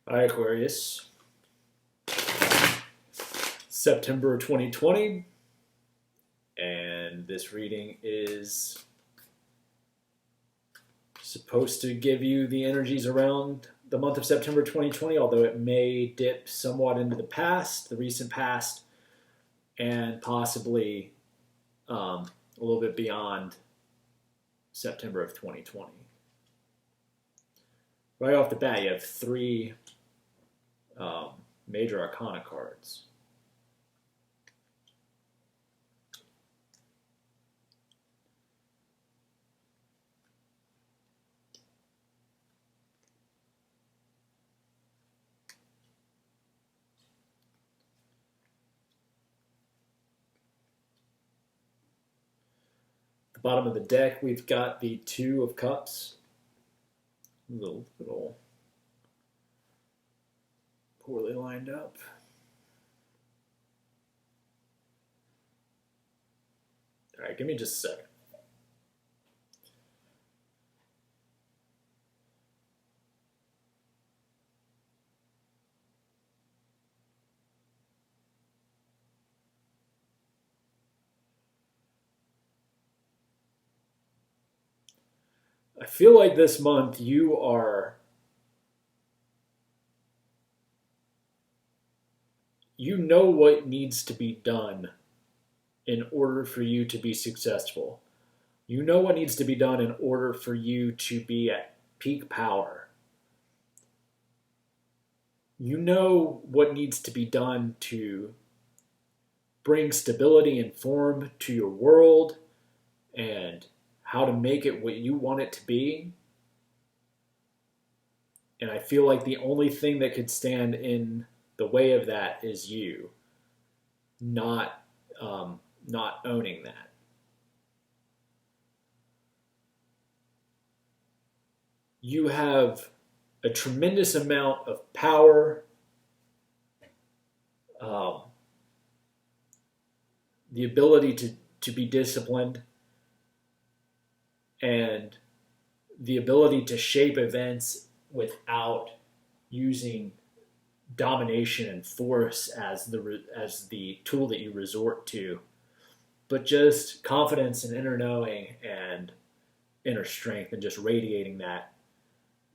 Hi, Aquarius. September 2020, and this reading is supposed to give you the energies around the month of September 2020, although it may dip somewhat into the past, the recent past, and possibly a little bit beyond September of 2020. Right off the bat, you have three major arcana cards. At the bottom of the deck, we've got the Two of Cups. Little poorly lined up. All right, give me just a second. I feel like this month you know what needs to be done in order for you to be successful. You know what needs to be done in order for you to be at peak power. You know what needs to be done to bring stability and form to your world and how to make it what you want it to be. And I feel like the only thing that could stand in the way of that is you not owning that. You have a tremendous amount of power, the ability to be disciplined, and the ability to shape events without using domination and force as the tool that you resort to, but just confidence and inner knowing and inner strength, and just radiating that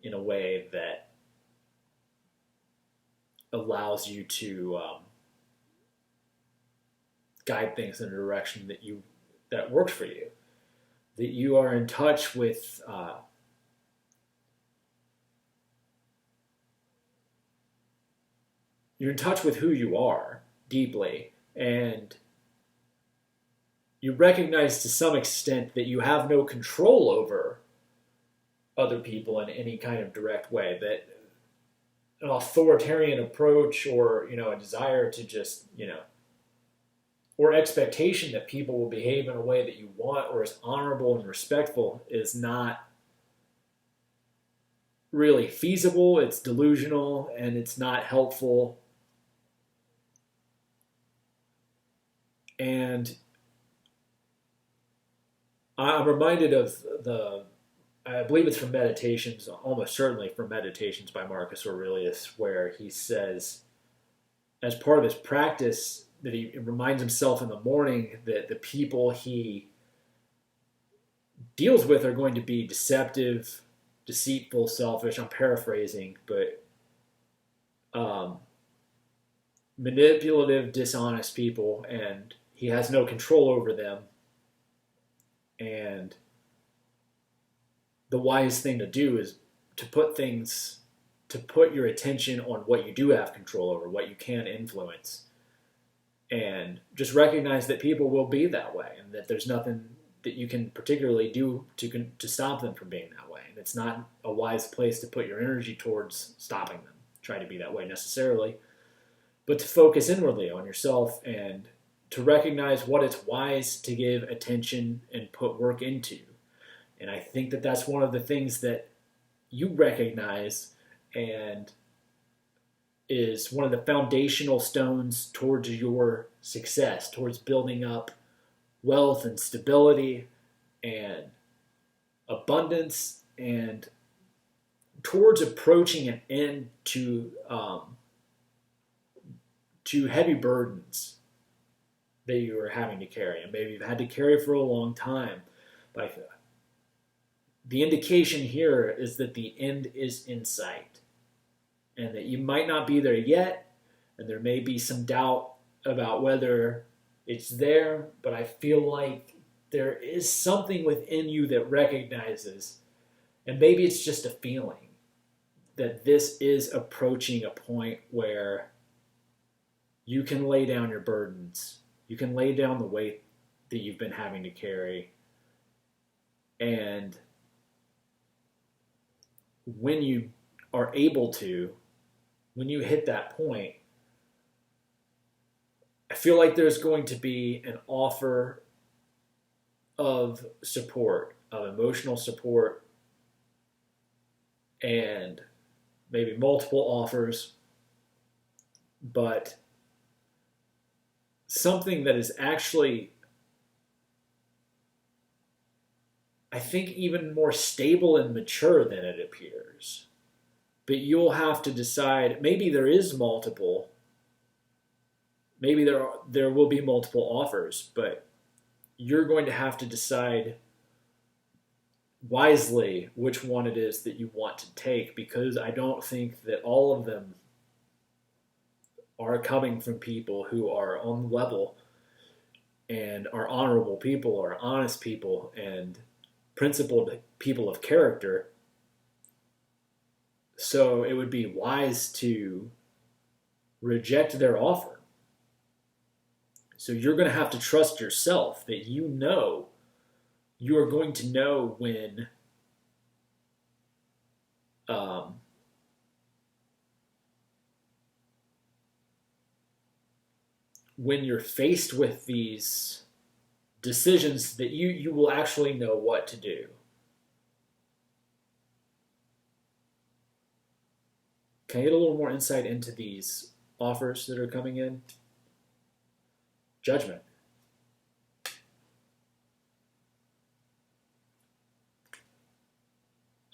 in a way that allows you to guide things in a direction that works for you. That you are in touch with who you are deeply, and you recognize to some extent that you have no control over other people in any kind of direct way. That an authoritarian approach, or a desire to just or expectation that people will behave in a way that you want or is honorable and respectful is not really feasible. It's delusional and it's not helpful. And I'm reminded of I believe it's from Meditations, almost certainly from Meditations by Marcus Aurelius, where he says, as part of his practice, that he reminds himself in the morning that the people he deals with are going to be deceptive, deceitful, selfish. I'm paraphrasing, but manipulative, dishonest people, and he has no control over them. And the wise thing to do is to put your attention on what you do have control over, what you can influence, and just recognize that people will be that way, and that there's nothing that you can particularly do to stop them from being that way. And it's not a wise place to put your energy towards stopping them, try to be that way necessarily, but to focus inwardly on yourself and to recognize what it's wise to give attention and put work into. And I think that that's one of the things that you recognize, and is one of the foundational stones towards your success, towards building up wealth and stability and abundance and towards approaching an end to heavy burdens that you are having to carry, and maybe you've had to carry for a long time. But the indication here is that the end is in sight, and that you might not be there yet, and there may be some doubt about whether it's there, but I feel like there is something within you that recognizes, and maybe it's just a feeling, that this is approaching a point where you can lay down your burdens. You can lay down the weight that you've been having to carry. And when you are able to, when you hit that point, I feel like there's going to be an offer of support, of emotional support, and maybe multiple offers, but something that is actually, I think, even more stable and mature than it appears. But you'll have to decide, maybe there is multiple, maybe there will be multiple offers, but you're going to have to decide wisely which one it is that you want to take, because I don't think that all of them are coming from people who are on the level and are honorable people, are honest people, and principled people of character. So it would be wise to reject their offer. So you're going to have to trust yourself that you are going to know when you're faced with these decisions, that you will actually know what to do. Can I get a little more insight into these offers that are coming in? Judgment.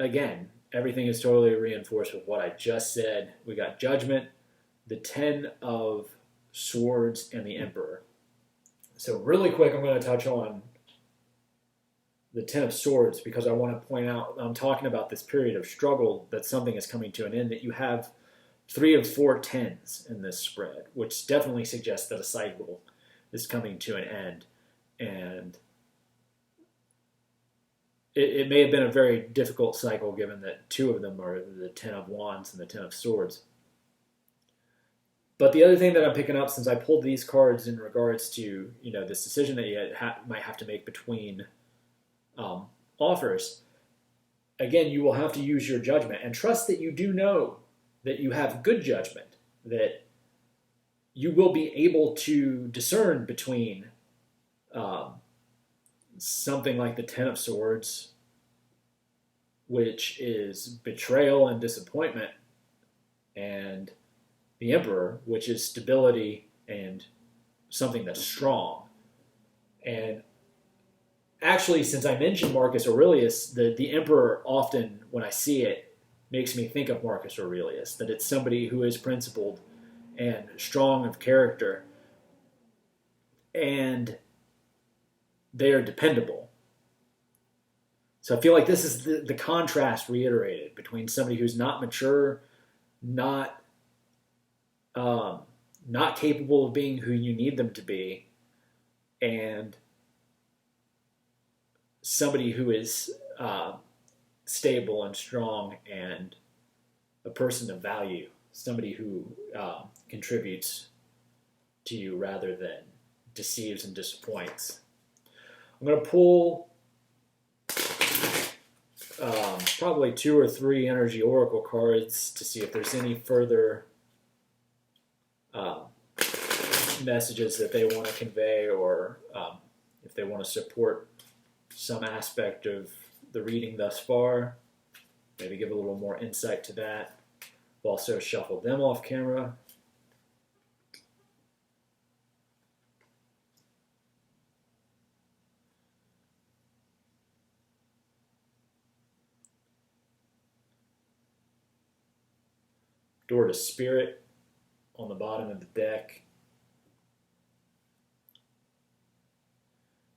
Again, everything is totally reinforced with what I just said. We got Judgment, the 10 of Swords, and the Emperor. So really quick, I'm going to touch on the 10 of Swords, because I want to point out, I'm talking about this period of struggle, that something is coming to an end, that you have 3 of 4 tens in this spread, which definitely suggests that a cycle is coming to an end. And it may have been a very difficult cycle, given that 2 of them are the 10 of Wands and the 10 of Swords. But the other thing that I'm picking up, since I pulled these cards in regards to, this decision that you might have to make between offers, again, you will have to use your judgment and trust that you do know that you have good judgment, that you will be able to discern between something like the 10 of Swords, which is betrayal and disappointment, and the Emperor, which is stability and something that's strong. And actually, since I mentioned Marcus Aurelius, the Emperor often, when I see it, makes me think of Marcus Aurelius, that it's somebody who is principled and strong of character, and they are dependable. So I feel like this is the contrast reiterated between somebody who's not mature, not capable of being who you need them to be, and somebody who is stable and strong and a person of value, somebody who contributes to you rather than deceives and disappoints. I'm going to pull probably 2 or 3 energy oracle cards to see if there's any further messages that they want to convey, or if they want to support some aspect of the reading thus far. Maybe give a little more insight to that. We'll also shuffle them off camera. Door to Spirit on the bottom of the deck.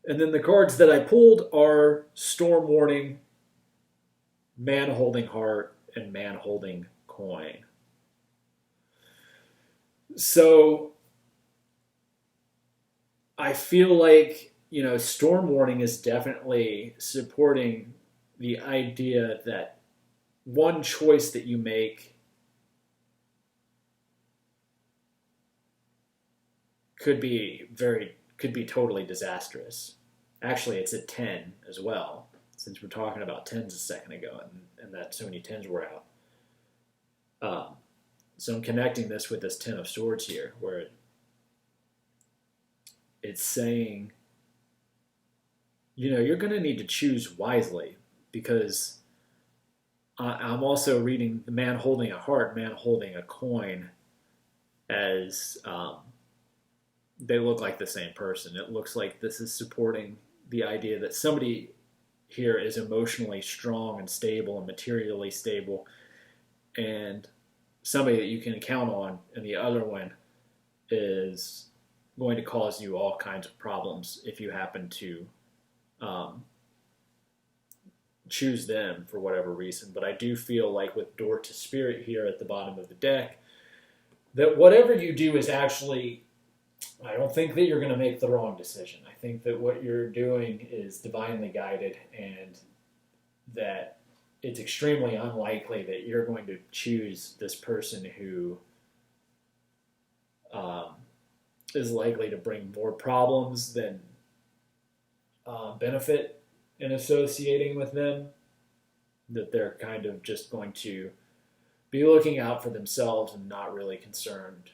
And then the cards that I pulled are Storm Warning, Man Holding Heart, and Man Holding Coin. So I feel like, Storm Warning is definitely supporting the idea that one choice that you make could be totally disastrous. Actually, it's a 10 as well, since we're talking about 10s a second ago, and that so many 10s were out. So I'm connecting this with this 10 of Swords here, where it's saying, you're going to need to choose wisely, because I'm also reading the man holding a heart, man holding a coin, as they look like the same person. It looks like this is supporting the idea that somebody here is emotionally strong and stable and materially stable, and somebody that you can count on, and the other one is going to cause you all kinds of problems if you happen to choose them for whatever reason. But I do feel like with Door to Spirit here at the bottom of the deck, that whatever you do is actually, I don't think that you're going to make the wrong decision. I think that what you're doing is divinely guided, and that it's extremely unlikely that you're going to choose this person who is likely to bring more problems than benefit in associating with them. That they're kind of just going to be looking out for themselves and not really concerned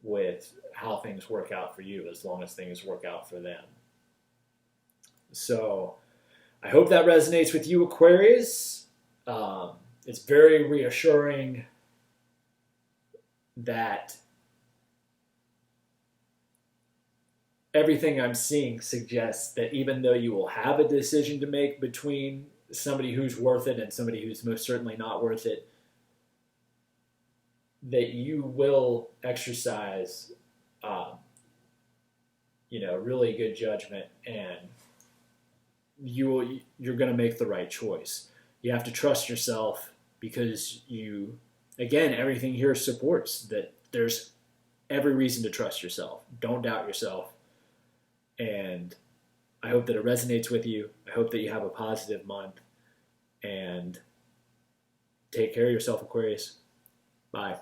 with how things work out for you, as long as things work out for them. So I hope that resonates with you, Aquarius. It's very reassuring that everything I'm seeing suggests that even though you will have a decision to make between somebody who's worth it and somebody who's most certainly not worth it, that you will exercise, really good judgment, and you're going to make the right choice. You have to trust yourself, because again, everything here supports that there's every reason to trust yourself. Don't doubt yourself. And I hope that it resonates with you. I hope that you have a positive month, and take care of yourself, Aquarius. Bye.